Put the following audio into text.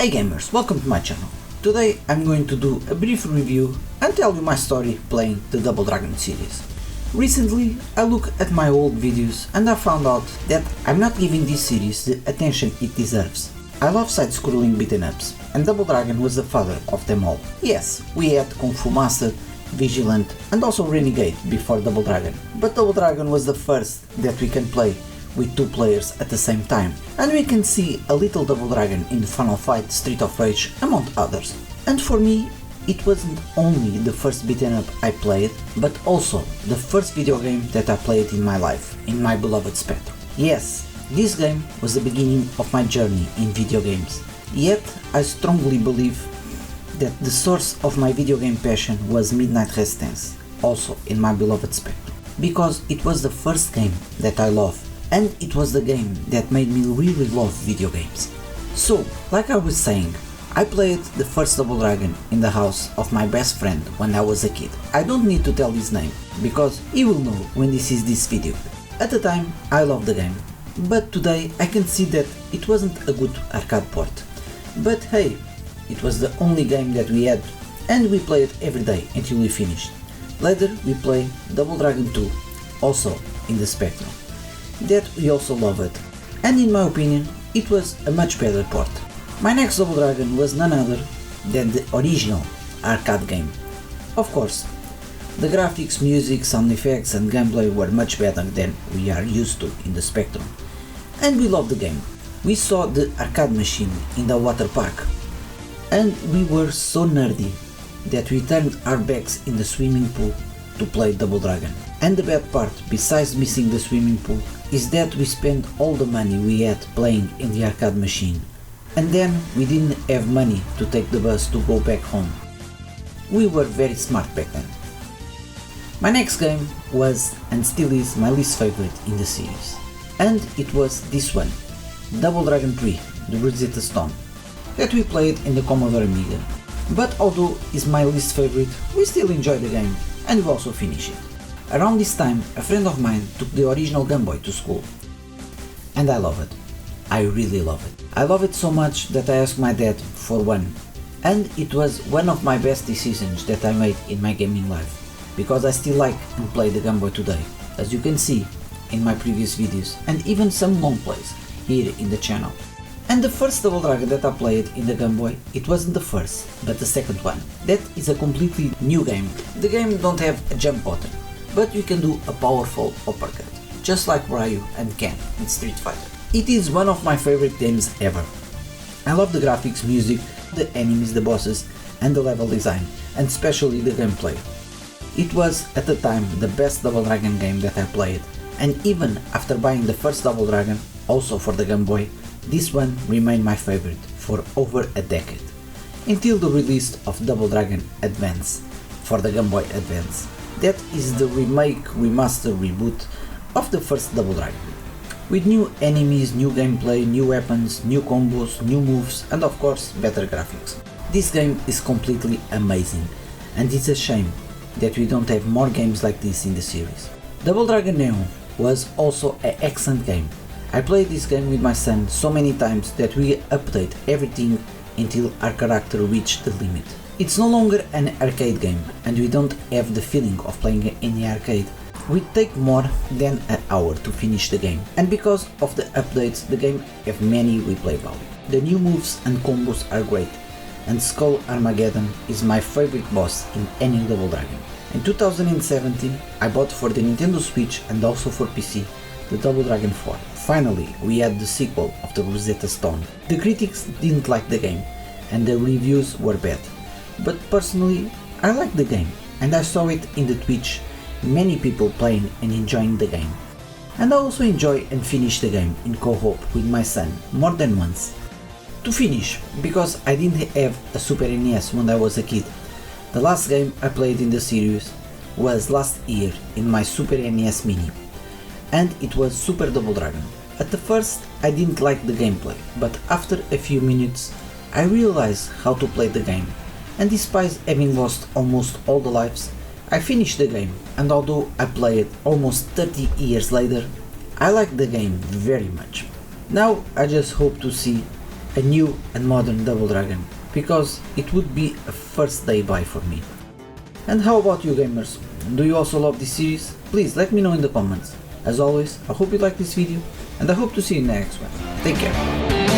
Hey gamers, welcome to my channel. Today I'm going to do a brief review and tell you my story playing the Double Dragon series. Recently I looked at my old videos and I found out that I'm not giving this series the attention it deserves. I love side-scrolling beaten ups, and Double Dragon was the father of them all. Yes, we had Kung Fu Master, Vigilant and also Renegade before Double Dragon, but Double Dragon was the first that we can play with two players at the same time, and we can see a little Double Dragon in Final Fight, Street of Rage, among others. And for me, it wasn't only the first beaten up I played, but also the first video game that I played in my life, in my beloved Spectrum. Yes, this game was the beginning of my journey in video games, yet I strongly believe that the source of my video game passion was Midnight Resistance, also in my beloved Spectrum, because it was the first game that I loved, and it was the game that made me really love video games. So, like I was saying, I played the first Double Dragon in the house of my best friend when I was a kid. I don't need to tell his name, because he will know when he sees this video. At the time, I loved the game, but today I can see that it wasn't a good arcade port. But hey, it was the only game that we had, and we played every day until we finished. Later we played Double Dragon 2, also in the Spectrum, that we also loved, and in my opinion it was a much better port. My next Double Dragon was none other than the original arcade game. Of course, the graphics, music, sound effects and gameplay were much better than we are used to in the Spectrum, and we loved the game. We saw the arcade machine in the water park, and we were so nerdy that we turned our backs in the swimming pool to play Double Dragon. And the bad part, besides missing the swimming pool, is that we spent all the money we had playing in the arcade machine, and then we didn't have money to take the bus to go back home. We were very smart back then. My next game was, and still is, my least favorite in the series, and it was this one, Double Dragon 3, the Rosetta Stone, that we played in the Commodore Amiga. But although it's my least favorite, we still enjoy the game, and we also finish it. Around this time, a friend of mine took the original Game Boy to school, and I love it. I really love it. I love it so much that I asked my dad for one, and it was one of my best decisions that I made in my gaming life, because I still like and play the Game Boy today, as you can see in my previous videos, and even some long plays here in the channel. And the first Double Dragon that I played in the Game Boy, it wasn't the first, but the second one. That is a completely new game. The game don't have a jump button, but you can do a powerful uppercut, just like Ryu and Ken in Street Fighter. It is one of my favorite games ever. I love the graphics, music, the enemies, the bosses, and the level design, and especially the gameplay. It was, at the time, the best Double Dragon game that I played, and even after buying the first Double Dragon, also for the Game Boy, this one remained my favorite for over a decade, until the release of Double Dragon Advance for the Game Boy Advance. That is the remake, remaster, reboot of the first Double Dragon, with new enemies, new gameplay, new weapons, new combos, new moves, and of course better graphics. This game is completely amazing, and it's a shame that we don't have more games like this in the series. Double Dragon Neon was also an excellent game. I played this game with my son so many times that we update everything until our character reached the limit. It's no longer an arcade game, and we don't have the feeling of playing in the arcade. We take more than an hour to finish the game, and because of the updates the game have many replay value. The new moves and combos are great, and Skull Armageddon is my favorite boss in any Double Dragon. In 2017 I bought for the Nintendo Switch and also for PC the Double Dragon 4. Finally, we had the sequel of the Rosetta Stone. The critics didn't like the game, and the reviews were bad. But personally, I liked the game, and I saw it in the Twitch, many people playing and enjoying the game. And I also enjoy and finish the game in co-op with my son more than once. To finish, because I didn't have a Super NES when I was a kid, the last game I played in the series was last year in my Super NES Mini, and it was Super Double Dragon. At the first I didn't like the gameplay, but after a few minutes I realized how to play the game, and despite having lost almost all the lives, I finished the game, and although I played almost 30 years later, I like the game very much. Now I just hope to see a new and modern Double Dragon, because it would be a first day buy for me. And how about you gamers? Do you also love this series? Please let me know in the comments. As always, I hope you liked this video, and I hope to see you in the next one. Take care.